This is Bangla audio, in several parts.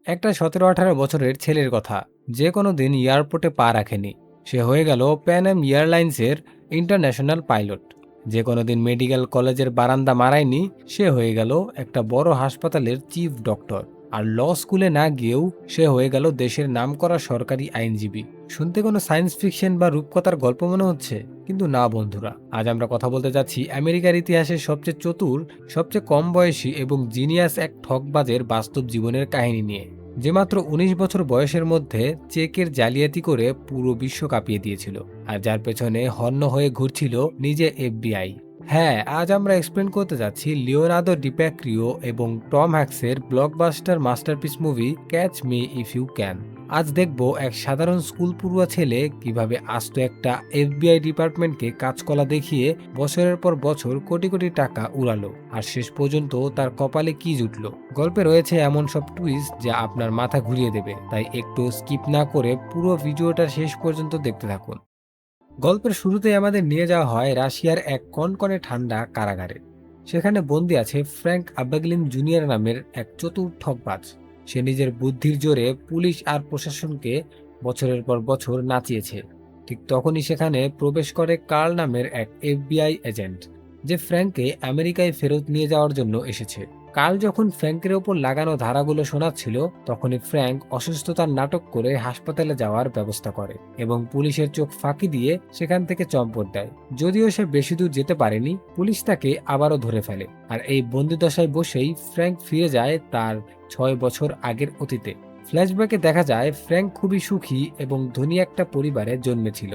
একটা 17-18 বছরের ছেলের কথা, যে কোনো দিন এয়ারপোর্টে পা রাখেনি। সে হয়ে গেল প্যান এম এয়ারলাইন্সের ইন্টারন্যাশনাল পাইলট। যে কোনো দিন মেডিকেল কলেজের বারান্দা মারায়নি, সে হয়ে গেল একটা বড় হাসপাতালের চিফ ডক্টর। আর ল স্কুলে না গিয়েও সে হয়ে গেল দেশের নামকরা সরকারি আইনজীবী। শুনতে কোনো সায়েন্স ফিকশন বা রূপকথার গল্প মনে হচ্ছে, কিন্তু না বন্ধুরা। আজ আমরা কথা বলতে যাচ্ছি আমেরিকার ইতিহাসের সবচেয়ে চতুর, সবচেয়ে কম বয়সী এবং জিনিয়াস এক ঠকবাজের বাস্তব জীবনের কাহিনী নিয়ে, যে মাত্র 19 বছর বয়সের মধ্যে চেকের জালিয়াতি করে পুরো বিশ্ব কাঁপিয়ে দিয়েছিল, আর যার পেছনে হন্য হয়ে ঘুরছিল নিজে এফবিআই। হ্যাঁ, আজ আমরা এক্সপ্লেন করতে যাচ্ছি লিওনার্দো ডিপ্যাক্রিও এবং টম হ্যাঙ্কসের blockbuster masterpiece movie catch me if you can. আজ দেখব এক সাধারণ স্কুল পড়ুয়া ছেলে কিভাবে আস্ত একটা এফবিআই ডিপার্টমেন্টকে কাজকলা দেখিয়ে বছরের পর বছর কোটি কোটি টাকা উড়ালো, আর শেষ পর্যন্ত তার কপালে কি জুটলো। গল্পে রয়েছে এমন সব টুইস্ট যা আপনার মাথা ঘুরিয়ে দেবে, তাই একটু স্কিপ না করে পুরো ভিডিওটা শেষ পর্যন্ত দেখতে থাকুন। গল্পের শুরুতেই আমাদের নিয়ে যাওয়া হয় রাশিয়ার এক কনকনে ঠান্ডা কারাগারে। সেখানে বন্দী আছে ফ্র্যাঙ্ক আবাগলিন জুনিয়র নামের এক চতুর ঠকবাজ। সে নিজের বুদ্ধির জোরে পুলিশ আর প্রশাসনকে বছরের পর বছর নাচিয়েছে। ঠিক তখনই সেখানে প্রবেশ করে কার্ল নামের এক এফবিআই এজেন্ট, যে ফ্র্যাঙ্ককে আমেরিকায় ফেরত নিয়ে যাওয়ার জন্য এসেছে। কার্ল যখন ফ্র্যাঙ্কের ওপর লাগানো ধারাগুলো শোনাচ্ছিল, তখনই ফ্র্যাঙ্ক অসুস্থতার নাটক করে হাসপাতালে যাওয়ার ব্যবস্থা করে এবং পুলিশের চোখ ফাঁকি দিয়ে সেখান থেকে চম্পট দেয়। যদিও সে বেশি দূর যেতে পারেনি, পুলিশ তাকে আবারও ধরে ফেলে। আর এই বন্দিদশায় বসেই ফ্র্যাঙ্ক ফিরে যায় তার 6 বছর আগের অতীতে। ফ্ল্যাশব্যাকে দেখা যায় ফ্র্যাঙ্ক খুবই সুখী এবং ধনী একটা পরিবারে জন্মেছিল।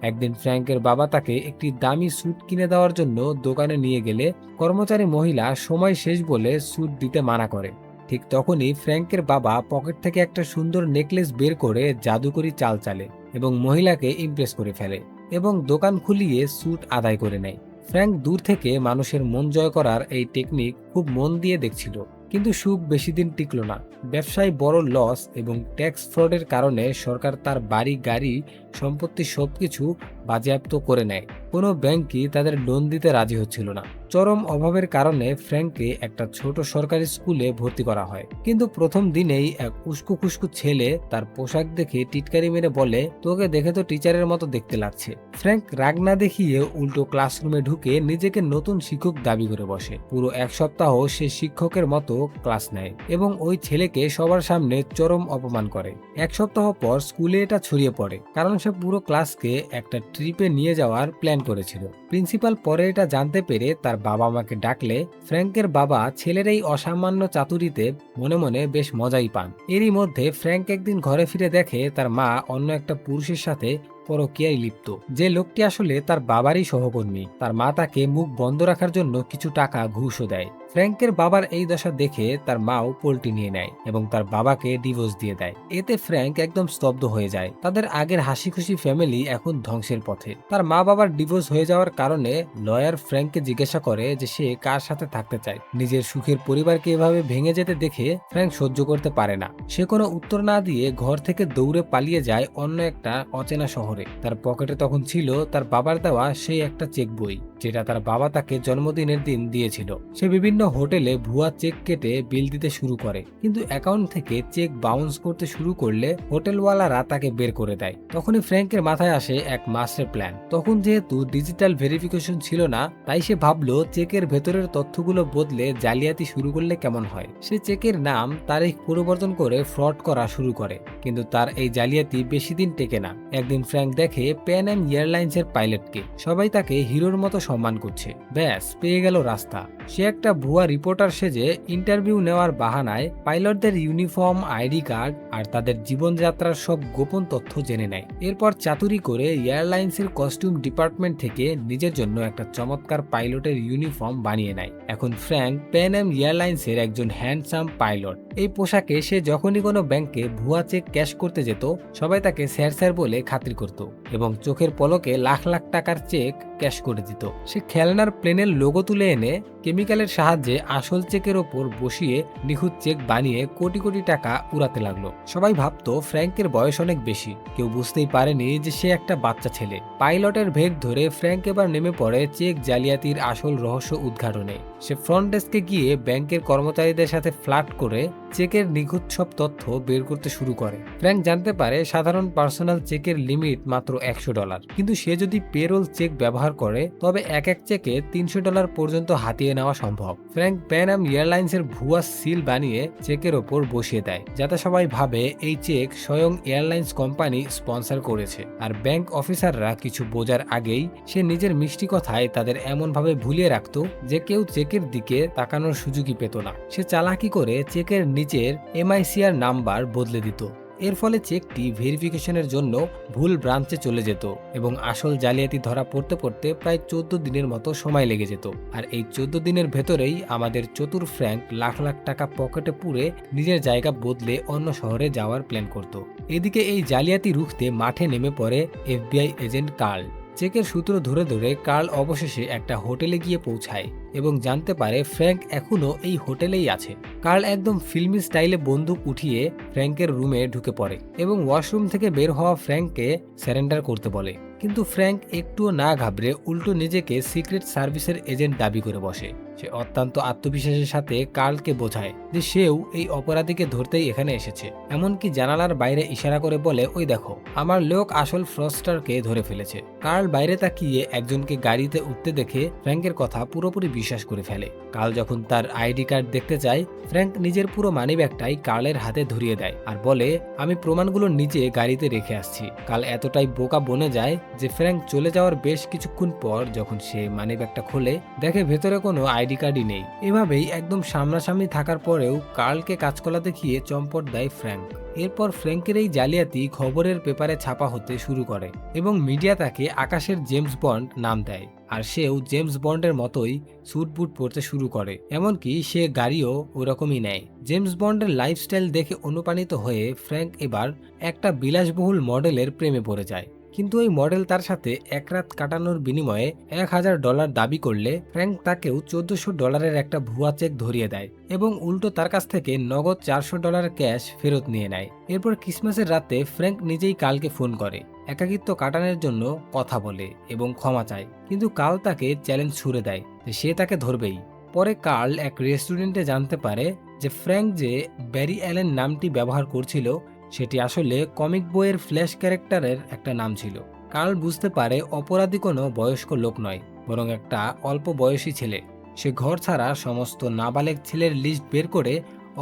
একদিন ফ্র্যাঙ্কের বাবা তাকে একটি দামি স্যুট কিনে দেওয়ার জন্য দোকানে নিয়ে গেলে কর্মচারী মহিলা সময় শেষ বলে স্যুট দিতে মানা করে। ঠিক তখনই ফ্র্যাঙ্কের বাবা পকেট থেকে একটা সুন্দর নেকলেস বের করে জাদুকরি চাল চালে এবং মহিলাকে ইমপ্রেস করে ফেলে এবং দোকান খুলিয়ে স্যুট আদায় করে নেয়। ফ্র্যাঙ্ক দূর থেকে মানুষের মন জয় করার এই টেকনিক খুব মন দিয়ে দেখছিল, কিন্তু সুখ বেশি দিন টিকল না। ব্যবসায় বড় লস এবং ট্যাক্স ফ্রডের কারণে সরকার তার বাড়ি, গাড়ি, সম্পত্তি সবকিছু বাজেয়াপ্ত করে নেয়। কোনো ব্যাংকই তাদের লোন দিতে রাজি হচ্ছিল না। চরম অভাবের কারণে ফ্র্যাঙ্ককে একটা ছোট সরকারি স্কুলে ভর্তি করা হয়। কিন্তু প্রথম দিনেই এক উস্কো খুস্কো ছেলে তার পোশাক দেখে টিটকারি মেরে বলে, তোকে দেখে তো টিচারের মতো দেখতে লাগছে। ফ্র্যাঙ্ক রাগ না দেখিয়ে উল্টো ক্লাসরুমে ঢুকে নিজেকে নতুন শিক্ষক দাবি করে বসে। পুরো এক সপ্তাহ সে শিক্ষকের মতো ক্লাস নেয় এবং ওই ছেলেকে সবার সামনে চরম অপমান করে। এক সপ্তাহ পর স্কুলে এটা ছড়িয়ে পড়ে, কারণ সে পুরো ক্লাসকে একটা ট্রিপে নিয়ে যাওয়ার প্ল্যান করেছিল। প্রিন্সিপাল পরে এটা জানতে পেরে তার বাবা মাকে ডাকলে ফ্র্যাঙ্কের বাবা ছেলের এই অসামান্য চাতুরিতে মনে মনে বেশ মজাই পান। এরই মধ্যে ফ্র্যাঙ্ক একদিন ঘরে ফিরে দেখে তার মা অন্য একটা পুরুষের সাথে পরকীয়ায় লিপ্ত, যে লোকটি আসলে তার বাবারই সহকর্মী। তার মা তাকে মুখ বন্ধ রাখার জন্য কিছু টাকা ঘুষও দেয়। ফ্র্যাঙ্কের বাবার এই দশা দেখে তার মাও পোল্টি নিয়ে নেয় এবং তার বাবাকে ডিভোর্স দিয়ে দেয়। এতে ফ্র্যাঙ্ক একদম স্তব্ধ হয়ে যায়। তাদের আগের হাসি খুশি ফ্যামিলি এখন ধ্বংসের পথে। তার মা বাবার ডিভোর্স হয়ে যাওয়ার কারণে লয়ার ফ্র্যাঙ্ককে জিজ্ঞাসা করে যে সে কার সাথে থাকতে চায়। নিজের সুখের পরিবারকে এভাবে ভেঙে যেতে দেখে ফ্র্যাঙ্ক সহ্য করতে পারে না। সে কোনো উত্তর না দিয়ে ঘর থেকে দৌড়ে পালিয়ে যায় অন্য একটা অচেনা শহরে। তার পকেটে তখন ছিল তার বাবার দেওয়া সেই একটা চেক বই, যেটা তার বাবা তাকে জন্মদিনের দিন দিয়েছিল। সে বিভিন্ন হোটেলে ভুয়া চেক কেটে বিল দিতে শুরু করে, কিন্তু অ্যাকাউন্ট থেকে চেক বাউন্স করতে শুরু করলে হোটেলওয়ালারা তাকে বের করে দেয়। তখনই ফ্র্যাঙ্কের মাথায় আসে এক মাস্টার প্ল্যান। তখন যেহেতু ডিজিটাল ভেরিফিকেশন ছিল না, তাই সে ভাবলো চেকের ভেতরের তথ্যগুলো বদলে জালিয়াতি শুরু করলে কেমন হয়। সে চেকের নাম, তারিখ পরিবর্তন করে ফ্রড করা শুরু করে, কিন্তু তার এই জালিয়াতি বেশি দিন টেকে না। একদিন ফ্র্যাঙ্ক দেখে প্যান এম এয়ারলাইন্সের পাইলটকে, সবাই তাকে হিরোর মতো সম্মান করছে। ব্যাস, পেয়ে গেল রাস্তা। সে একটা ভুয়া রিপোর্টার সেজে ইন্টারভিউ নেওয়ার বাহানায় পাইলটদের ইউনিফর্ম, আইডি কার্ড আর তাদের জীবনযাত্রার সব গোপন তথ্য জেনে নেয়। এরপর চাতুরি করে এয়ারলাইন্সের কস্টিউম ডিপার্টমেন্ট থেকে নিজের জন্য একটা চমৎকার পাইলটের ইউনিফর্ম বানিয়ে নেয়। এখন ফ্র্যাঙ্ক প্যান এম এয়ারলাইন্সের একজন হ্যান্ডসাম পাইলট। এই পোশাকে সে যখনই কোনো ব্যাংকে ভুয়া চেক ক্যাশ করতে যেত, সবাই তাকে স্যার স্যার বলে খাতির করত এবং চোখের পলকে লাখ লাখ টাকার চেক ক্যাশ করে দিত। সে খেলনার প্লেনের লোগো তুলে এনে কেমিক্যালের সাহায্যে আসল চেকের ওপর বসিয়ে নিখুঁত চেক বানিয়ে কোটি কোটি টাকা উড়াতে লাগলো। সবাই ভাবতো ফ্র্যাঙ্কের বয়স অনেক বেশি, কেউ বুঝতেই পারেনি যে সে একটা বাচ্চা ছেলে। পাইলটের ভেগ ধরে ফ্র্যাঙ্ক এবার নেমে পড়ে চেক জালিয়াতির আসল রহস্য উদ্ঘাটনে। সে ফ্রন্ট ডেস্কে গিয়ে ব্যাংকের কর্মচারীদের সাথে ফ্লার্ট করে চেকের নিখুঁত সব তথ্য বের করতে শুরু করে। ফ্র্যাঙ্ক জানতে পারে সাধারণ পার্সোনাল চেকের লিমিট মাত্র $100, কিন্তু সে যদি পেরোল চেক ব্যবহার করে তবে এক চেকে $300 পর্যন্ত হাতিয়ে নেওয়া সম্ভব। ফ্র্যাঙ্ক প্যান আম এয়ারলাইন্সের ভুয়া সিল বানিয়ে চেকের ওপর বসিয়ে দেয়, যাতে সবাই ভাবে এই চেক স্বয়ং এয়ারলাইন্স কোম্পানি স্পন্সর করেছে। আর ব্যাংক অফিসাররা কিছু বোঝার আগেই সে নিজের মিষ্টি কথায় তাদের এমনভাবে ভুলিয়ে রাখত যে কেউ চেকের দিকে তাকানোর সুযোগই পেত না। সে চালাকি করে চেকের নিচের MICR নাম্বার বদলে দিত। এর ফলে চেকটি ভেরিফিকেশনের জন্য ভুল ব্রাঞ্চে চলে যেত এবং আসল জালিয়াতি ধরা পড়তে পড়তে প্রায় 14 দিনের মতো সময় লেগে যেত। আর এই 14 দিনের ভেতরেই আমাদের চতুর ফ্র্যাঙ্ক লাখ লাখ টাকা পকেটে পুরে নিজের জায়গা বদলে অন্য শহরে যাওয়ার প্ল্যান করত। এদিকে এই জালিয়াতি রুখতে মাঠে নেমে পড়ে FBI এজেন্ট কার্ল। চেকের সূত্র ধরে ধরে কার্ল অবশেষে একটা হোটেলে গিয়ে পৌঁছায় এবং জানতে পারে ফ্র্যাঙ্ক এখনো এই হোটেলেই আছে। কার্ল একদম ফিল্মি স্টাইলে বন্দুক উঠিয়ে ফ্র্যাঙ্কের রুমে ঢুকে পড়ে এবং ওয়াশরুম থেকে বের হওয়া ফ্র্যাঙ্ককে সারেন্ডার করতে বলে। কিন্তু ফ্র্যাঙ্ক একটুও না ঘাবড়ে উল্টো নিজেকে সিক্রেট সার্ভিসের এজেন্ট দাবি করে বসে। সে অত্যন্ত আত্মবিশ্বাসের সাথে কার্লকে বোঝায় যে সেও এই অপরাধীকে ধরতেই এখানে এসেছে। এমনকি জানালার বাইরে ইশারা করে বলে, ওই দেখো, আমার লোক আসল ফ্রস্টারকে ধরে ফেলেছে। কার্ল বাইরে তাকিয়ে একজনকে গাড়িতে উঠতে দেখে ফ্র্যাঙ্কের কথা পুরোপুরি বিশ্বাস করে ফেলে। কার্ল যখন তার ID কার্ড দেখতে চায়, ফ্র্যাঙ্ক নিজের পুরো মানিব্যাগটাই কার্লের হাতে ধরিয়ে দেয় আর বলে, আমি প্রমাণগুলো নিজে গাড়িতে রেখে আসছি। কার্ল এতটাই বোকা বনে যায় যে ফ্র্যাঙ্ক চলে যাওয়ার বেশ কিছুক্ষণ পর যখন সে মানিব্যাগটা খোলে, দেখে ভেতরে কোনো ID কার্ডই নেই। এভাবেই একদম সামনাসামনি থাকার পরেও কার্লকে কাজকলা দেখিয়ে চম্পট দেয় ফ্র্যাঙ্ক। এরপর ফ্র্যাঙ্কের এই জালিয়াতি খবরের পেপারে ছাপা হতে শুরু করে এবং মিডিয়া তাকে আকাশের জেমস বন্ড নাম দেয়। আর সেও জেমস বন্ডের মতোই স্যুট বুট পরতে শুরু করে, এমনকি সে গাড়িও ওরকমই নেয়। জেমস বন্ডের লাইফস্টাইল দেখে অনুপ্রাণিত হয়ে ফ্র্যাঙ্ক এবার একটা বিলাসবহুল মডেলের প্রেমে পড়ে যায়। কিন্তু এই মডেল তার সাথে এক রাত কাটানোর বিনিময়ে $1000 দাবি করলে ফ্র্যাঙ্ক তাকেও $1400 একটা ভুয়া চেক ধরিয়ে দেয় এবং উল্টো তার কাছ থেকে নগদ $400 ক্যাশ ফেরত নিয়ে নেয়। এরপর ক্রিসমাসের রাতে ফ্র্যাঙ্ক নিজেই কার্লকে ফোন করে, একাকিত্ব কাটানোর জন্য কথা বলে এবং ক্ষমা চায়। কিন্তু কার্ল তাকে চ্যালেঞ্জ ছুড়ে দেয় যে সে তাকে ধরবেই। পরে কার্ল এক রেস্টুরেন্টে জানতে পারে যে ফ্র্যাঙ্ক যে ব্যারি অ্যালেন নামটি ব্যবহার করছিল সেটি আসলে কমিক বইয়ের ফ্ল্যাশ ক্যারেক্টারের একটা নাম ছিল। কার্ল বুঝতে পারে অপরাধী কোনো বয়স্ক লোক নয়, বরং একটা অল্প বয়সী ছেলে। সে ঘর ছাড়া সমস্ত নাবালেগ ছেলের লিস্ট বের করে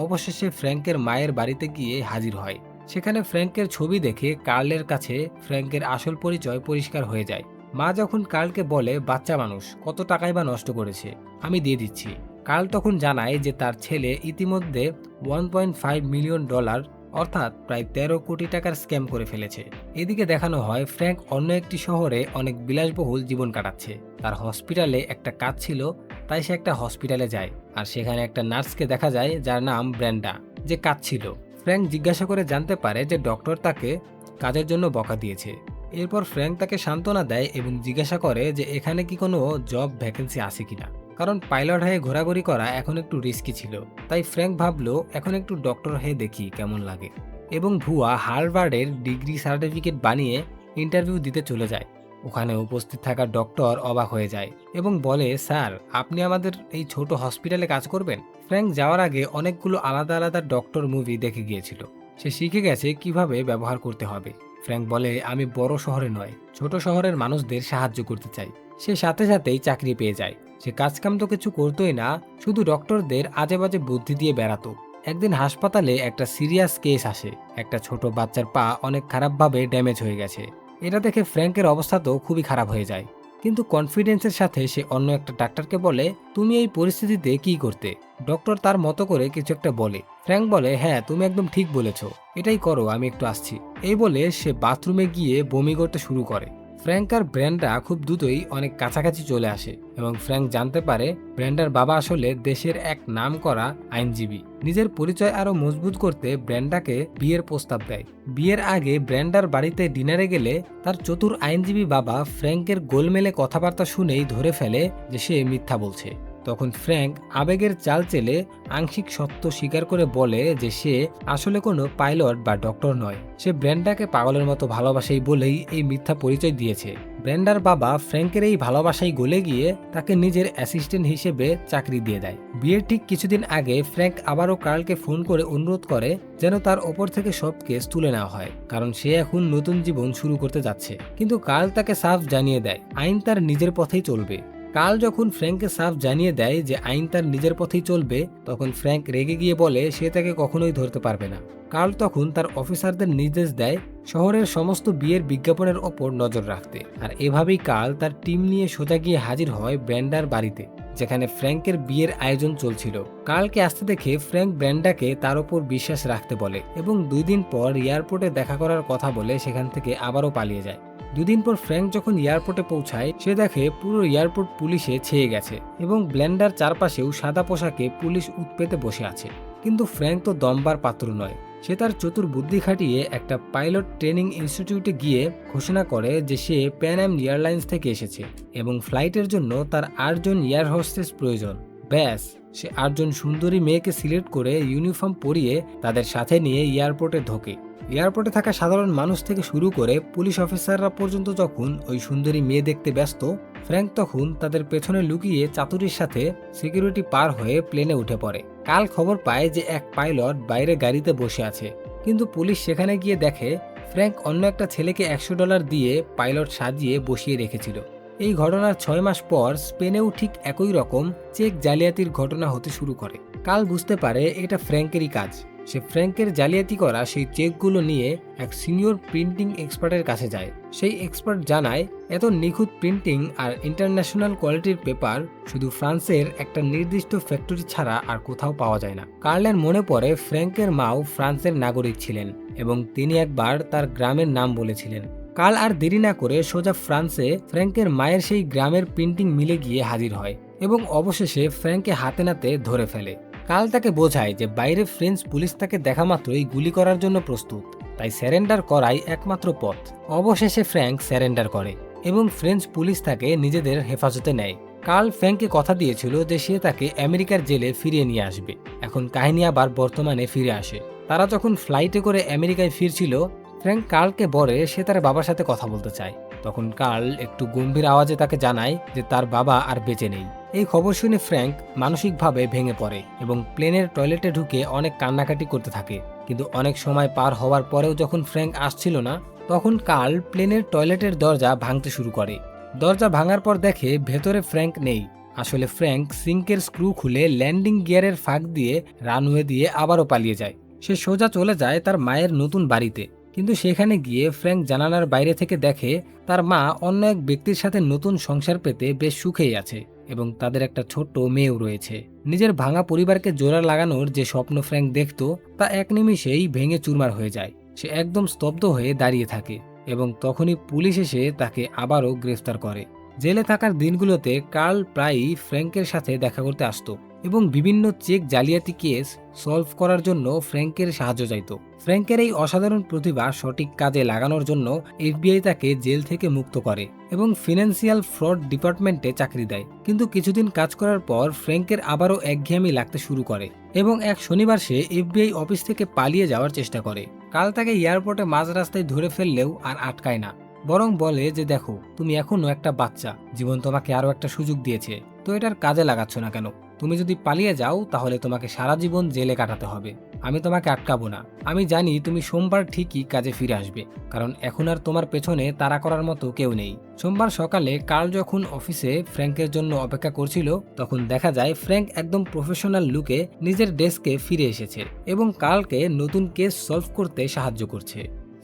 অবশেষে ফ্র্যাঙ্কের মায়ের বাড়িতে গিয়ে হাজির হয়। সেখানে ফ্র্যাঙ্কের ছবি দেখে কার্লের কাছে ফ্র্যাঙ্কের আসল পরিচয় পরিষ্কার হয়ে যায়। মা যখন কার্লকে বলে, বাচ্চা মানুষ, কত টাকাই বা নষ্ট করেছে, আমি দিয়ে দিচ্ছি। কার্ল তখন জানায় যে তার ছেলে ইতিমধ্যে $1.5 মিলিয়ন অর্থাৎ প্রায় 13 কোটি টাকার স্ক্যাম করে ফেলেছে। এদিকে দেখানো হয় ফ্র্যাঙ্ক অন্য একটি শহরে অনেক বিলাসবহুল জীবন কাটাচ্ছে। তার হসপিটালে একটা কাজ ছিল, তাই সে একটা হসপিটালে যায় আর সেখানে একটা নার্সকে দেখা যায় যার নাম ব্র্যান্ডা, যে কাজ ছিল। ফ্র্যাঙ্ক জিজ্ঞাসা করে জানতে পারে যে ডক্টর তাকে কাজের জন্য বকা দিয়েছে। এরপর ফ্র্যাঙ্ক তাকে সান্ত্বনা দেয় এবং জিজ্ঞাসা করে যে এখানে কি কোনো জব ভ্যাকেন্সি আছে কিনা, কারণ পাইলট হয়ে ঘোরাঘুরি করা এখন একটু রিস্কি ছিল। তাই ফ্র্যাঙ্ক ভাবলো এখন একটু ডক্টর হয়ে দেখি কেমন লাগে, এবং ভুয়া হার্ভার্ডের ডিগ্রি সার্টিফিকেট বানিয়ে ইন্টারভিউ দিতে চলে যায়। ওখানে উপস্থিত থাকা ডক্টর অবাক হয়ে যায় এবং বলে, স্যার, আপনি আমাদের এই ছোট হসপিটালে কাজ করবেন? ফ্র্যাঙ্ক যাওয়ার আগে অনেকগুলো আলাদা আলাদা ডক্টর মুভি দেখে গিয়েছিল। সে শিখে গেছে কিভাবে ব্যবহার করতে হবে। ফ্র্যাঙ্ক বলে, আমি বড় শহরে নয়, ছোট শহরের মানুষদের সাহায্য করতে চাই। সে সাথে সাথেই চাকরি পেয়ে যায়। সে কাজকাম তো কিছু করতোই না, শুধু ডক্টরদের আজে বাজে বুদ্ধি দিয়ে বেড়াতো। একদিন হাসপাতালে একটা সিরিয়াস কেস আসে। একটা ছোট বাচ্চার পা অনেক খারাপভাবে ড্যামেজ হয়ে গেছে। এটা দেখে ফ্র্যাঙ্কের অবস্থা তো খুবই খারাপ হয়ে যায়, কিন্তু কনফিডেন্সের সাথে সে অন্য একটা ডাক্তারকে বলে, তুমি এই পরিস্থিতিতে কি করতে? ডক্টর তার মতো করে কিছু একটা বলে। ফ্র্যাঙ্ক বলে, হ্যাঁ, তুমি একদম ঠিক বলেছ, এটাই করো, আমি একটু আসছি। এই বলে সে বাথরুমে গিয়ে বমি করতে শুরু করে। ফ্র্যাঙ্ক আর ব্র্যান্ডা খুব দ্রুতই অনেক কাছাকাছি চলে আসে এবং ফ্র্যাঙ্ক জানতে পারে ব্র্যান্ডার বাবা আসলে দেশের এক নামকরা আইনজীবী। নিজের পরিচয় আরো মজবুত করতে ব্র্যান্ডাকে বিয়ের প্রস্তাব দেয়। বিয়ের আগে ব্র্যান্ডার বাড়িতে ডিনারে গেলে তার চতুর আইনজীবী বাবা ফ্র্যাঙ্কের গোলমেলে কথাবার্তা শুনেই ধরে ফেলে যে সে মিথ্যা বলছে। তখন ফ্র্যাঙ্ক আবেগের চাল চেলে আংশিক সত্য স্বীকার করে বলে যে সে আসলে কোনো পাইলট বা ডক্টর নয়, সে ব্রেন্ডাকে পাগলের মতো ভালোবাসেই বলেই এই মিথ্যা পরিচয় দিয়েছে। ব্রেন্ডার বাবা ফ্র্যাঙ্কের এই ভালোবাসায় গলে গিয়ে তাকে নিজের অ্যাসিস্ট্যান্ট হিসেবে চাকরি দিয়ে দেয়। বিয়ের ঠিক কিছুদিন আগে ফ্র্যাঙ্ক আবারও কার্লকে ফোন করে অনুরোধ করে যেন তার ওপর থেকে সব কেস তুলে নেওয়া হয়, কারণ সে এখন নতুন জীবন শুরু করতে যাচ্ছে। কিন্তু কার্ল তাকে সাফ জানিয়ে দেয় আইন তার নিজের পথেই চলবে। কার্ল যখন ফ্র্যাঙ্ককে সাফ জানিয়ে দেয় যে আইন তার নিজের পথেই চলবে, তখন ফ্র্যাঙ্ক রেগে গিয়ে বলে সে তাকে কখনোই ধরতে পারবে না। কার্ল তখন তার অফিসারদের নির্দেশ দেয় শহরের সমস্ত বিয়ের বিজ্ঞাপনের ওপর নজর রাখতে, আর এভাবেই কার্ল তার টিম নিয়ে সোজা গিয়ে হাজির হয় ব্র্যান্ডার বাড়িতে, যেখানে ফ্র্যাঙ্কের বিয়ের আয়োজন চলছিল। কার্লকে আসতে দেখে ফ্র্যাঙ্ক ব্র্যান্ডাকে তার উপর বিশ্বাস রাখতে বলে এবং 2 দিন পর এয়ারপোর্টে দেখা করার কথা বলে সেখান থেকে আবারও পালিয়ে যায়। 2 দিন পর ফ্র্যাঙ্ক যখন এয়ারপোর্টে পৌঁছায়, সে দেখে পুরো এয়ারপোর্ট পুলিশে ছেয়ে গেছে এবং ব্র্যান্ডার চারপাশেও সাদা পোশাকে পুলিশ উৎপেতে বসে আছে। কিন্তু ফ্র্যাঙ্ক তো দমবার পাত্র নয়। সে তার চতুর বুদ্ধি খাটিয়ে একটা পাইলট ট্রেনিং ইনস্টিটিউটে গিয়ে ঘোষণা করে যে সে প্যান অ্যাম এয়ারলাইন্স থেকে এসেছে এবং ফ্লাইটের জন্য তার 8 জন এয়ার হোস্টেস প্রয়োজন। ব্যাস, সে 8 জন সুন্দরী মেয়েকে সিলেক্ট করে ইউনিফর্ম পরিয়ে তাদের সাথে নিয়ে এয়ারপোর্টে ঢোকে। এয়ারপোর্টে থাকা সাধারণ মানুষ থেকে শুরু করে পুলিশ অফিসাররা পর্যন্ত যখন ওই সুন্দরী মেয়ে দেখতে ব্যস্ত, ফ্র্যাঙ্ক তখন তাদের পেছনে লুকিয়ে চাতুরির সাথে সিকিউরিটি পার হয়ে প্লেনে উঠে পড়ে। কাল খবর পায় যে এক পাইলট বাইরে গাড়িতে বসে আছে, কিন্তু পুলিশ সেখানে গিয়ে দেখে ফ্র্যাঙ্ক অন্য একটা ছেলেকে $100 দিয়ে পাইলট সাজিয়ে বসিয়ে রেখেছিল। এই ঘটনার 6 মাস পর স্পেনেও ঠিক একই রকম চেক জালিয়াতির ঘটনা হতে শুরু করে। কাল বুঝতে পারে এটা ফ্র্যাঙ্কেরই কাজ। সে ফ্র্যাঙ্কের জালিয়াতি করা সেই চেকগুলো নিয়ে এক সিনিয়র প্রিন্টিং এক্সপার্টের কাছে যায়। সেই এক্সপার্ট জানায় এত নিখুঁত প্রিন্টিং আর ইন্টারন্যাশনাল কোয়ালিটির পেপার শুধু ফ্রান্সের একটা নির্দিষ্ট ফ্যাক্টরি ছাড়া আর কোথাও পাওয়া যায় না। কার্লের মনে পড়ে ফ্র্যাঙ্কের মাও ফ্রান্সের নাগরিক ছিলেন এবং তিনি একবার তার গ্রামের নাম বলেছিলেন। কার্ল আর দেরি না করে সোজা ফ্রান্সে ফ্র্যাঙ্কের মায়ের সেই গ্রামের প্রিন্টিং মিলে গিয়ে হাজির হয় এবং অবশেষে ফ্র্যাঙ্ককে হাতে নাতে ধরে ফেলে। কার্ল তাকে বোঝায় যে বাইরে ফ্রেঞ্চ পুলিশ তাকে দেখা মাত্রই গুলি করার জন্য প্রস্তুত, তাই স্যারেন্ডার করাই একমাত্র পথ। অবশেষে ফ্র্যাঙ্ক স্যারেন্ডার করে এবং ফ্রেঞ্চ পুলিশ তাকে নিজেদের হেফাজতে নেয়। কার্ল ফ্র্যাঙ্ককে কথা দিয়েছিল যে সে তাকে আমেরিকার জেলে ফিরিয়ে নিয়ে আসবে। এখন কাহিনী আবার বর্তমানে ফিরে আসে। তারা যখন ফ্লাইটে করে আমেরিকায় ফিরছিল, ফ্র্যাঙ্ক কার্লকে বলে সে তার বাবার সাথে কথা বলতে চায়। তখন কার্ল একটু গম্ভীর আওয়াজে তাকে জানায় যে তার বাবা আর বেঁচে নেই। এই খবর শুনে ফ্র্যাঙ্ক মানসিকভাবে ভেঙে পড়ে এবং প্লেনের টয়লেটে ঢুকে অনেক কান্নাকাটি করতে থাকে। কিন্তু অনেক সময় পার হওয়ার পরেও যখন ফ্র্যাঙ্ক আসছিল না, তখন কার্ল প্লেনের টয়লেটের দরজা ভাঙতে শুরু করে। দরজা ভাঙার পর দেখে ভেতরে ফ্র্যাঙ্ক নেই। আসলে ফ্র্যাঙ্ক সিঙ্কের স্ক্রু খুলে ল্যান্ডিং গিয়ারের ফাঁক দিয়ে রানওয়ে দিয়ে আবারও পালিয়ে যায়। সে সোজা চলে যায় তার মায়ের নতুন বাড়িতে, কিন্তু সেখানে গিয়ে ফ্র্যাঙ্ক জানালার বাইরে থেকে দেখে তার মা অন্য এক ব্যক্তির সাথে নতুন সংসার পেতে বেশ সুখেই আছে এবং তাদের একটা ছোট্ট মেয়েও রয়েছে। নিজের ভাঙা পরিবারকে জোড়া লাগানোর যে স্বপ্ন ফ্র্যাঙ্ক দেখত তা এক নিমিষেই ভেঙে চুরমার হয়ে যায়। সে একদম স্তব্ধ হয়ে দাঁড়িয়ে থাকে এবং তখনই পুলিশ এসে তাকে আবারও গ্রেফতার করে। জেলে থাকার দিনগুলোতে কার্ল প্রায়ই ফ্র্যাঙ্কের সাথে দেখা করতে আসতো এবং বিভিন্ন চেক জালিয়াতি কেস সলভ করার জন্য ফ্র্যাঙ্কের সাহায্য চাইত। ফ্র্যাঙ্কের এই অসাধারণ প্রতিভা সঠিক কাজে লাগানোর জন্য এফবিআই তাকে জেল থেকে মুক্ত করে এবং ফিনান্সিয়াল ফ্রড ডিপার্টমেন্টে চাকরি দেয়। কিন্তু কিছুদিন কাজ করার পর ফ্র্যাঙ্কের আবারও একঘেয়েমি লাগতে শুরু করে এবং এক শনিবার সে এফবিআই অফিস থেকে পালিয়ে যাওয়ার চেষ্টা করে। কাল তাকে এয়ারপোর্টে মাঝ রাস্তায় ধরে ফেললেও আর আটকায় না, বরং বলে যে দেখো, তুমি এখনো একটা বাচ্চা, জীবন তোমাকে আরো একটা সুযোগ দিয়েছে, তো এটার কাজে লাগাচ্ছ না কেন? তুমি যদি পালিয়ে যাও তাহলে তোমাকে সারা জীবন জেলে কাটাতে হবে। আমি তোমাকে আটকাবো না। আমি জানি তুমি সোমবার ঠিকই কাজে ফিরে আসবে, কারণ এখন আর তোমার পেছনে তাড়া করার মতো কেউ নেই। সোমবার সকালে কার্ল যখন অফিসে ফ্র্যাঙ্কের জন্য অপেক্ষা করছিল, তখন দেখা যায় ফ্র্যাঙ্ক একদম প্রফেশনাল লুকে নিজের ডেস্কে ফিরে এসেছে এবং কার্লকে নতুন কেস সলভ করতে সাহায্য করছে।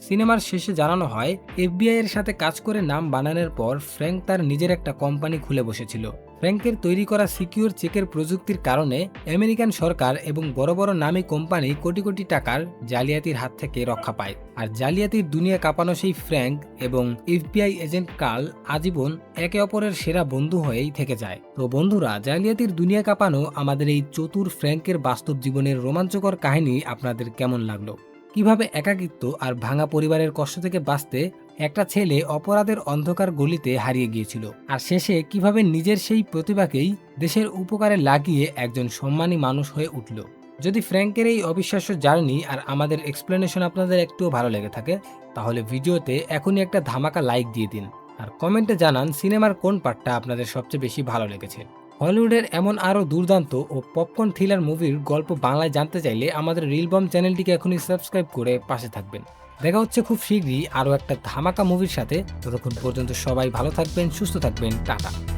সিনেমার শেষে জানানো হয় এফবিআই এর সাথে কাজ করে নাম বানানোর পর ফ্র্যাঙ্ক তার নিজের একটা কোম্পানি খুলে বসেছিল। ফ্র্যাঙ্কের তৈরি করা সিকিউর চেকের প্রযুক্তির কারণে আমেরিকান সরকার এবং বড় বড় নামী কোম্পানি কোটি কোটি টাকার জালিয়াতির হাত থেকে রক্ষা পায়। আর জালিয়াতির দুনিয়া কাঁপানো সেই ফ্র্যাঙ্ক এবং এফবিআই এজেন্ট কার্ল আজীবন একে অপরের সেরা বন্ধু হয়েই থেকে যায়। তো বন্ধুরা, জালিয়াতির দুনিয়া কাঁপানো আমাদের এই চতুর ফ্র্যাঙ্কের বাস্তব জীবনের রোমাঞ্চকর কাহিনী আপনাদের কেমন লাগলো? কিভাবে একাকিত্ব আর ভাঙা পরিবারের কষ্ট থেকে বাঁচতে একটা ছেলে অপরাধের অন্ধকার গলিতে হারিয়ে গিয়েছিল, আর শেষে কিভাবে নিজের সেই প্রতিভাকেই দেশের উপকারে লাগিয়ে একজন সম্মানী মানুষ হয়ে উঠল। যদি ফ্র্যাঙ্কের এই অবিশ্বাস্য জার্নি আর আমাদের এক্সপ্লেনেশন আপনাদের একটুও ভালো লেগে থাকে, তাহলে ভিডিওতে এখনই একটা ধামাকা লাইক দিয়ে দিন আর কমেন্টে জানান সিনেমার কোন পার্টটা আপনাদের সবচেয়ে বেশি ভালো লেগেছে। হলিউডের এমন আরও দুর্দান্ত ও পপকর্ন থ্রিলার মুভির গল্প বাংলায় জানতে চাইলে আমাদের রিলবম চ্যানেলটিকে এখনই সাবস্ক্রাইব করে পাশে থাকবেন। দেখা হচ্ছে খুব শীঘ্রই আরও একটা ধামাকা মুভির সাথে। ততক্ষণ পর্যন্ত সবাই ভালো থাকবেন, সুস্থ থাকবেন, টাটা।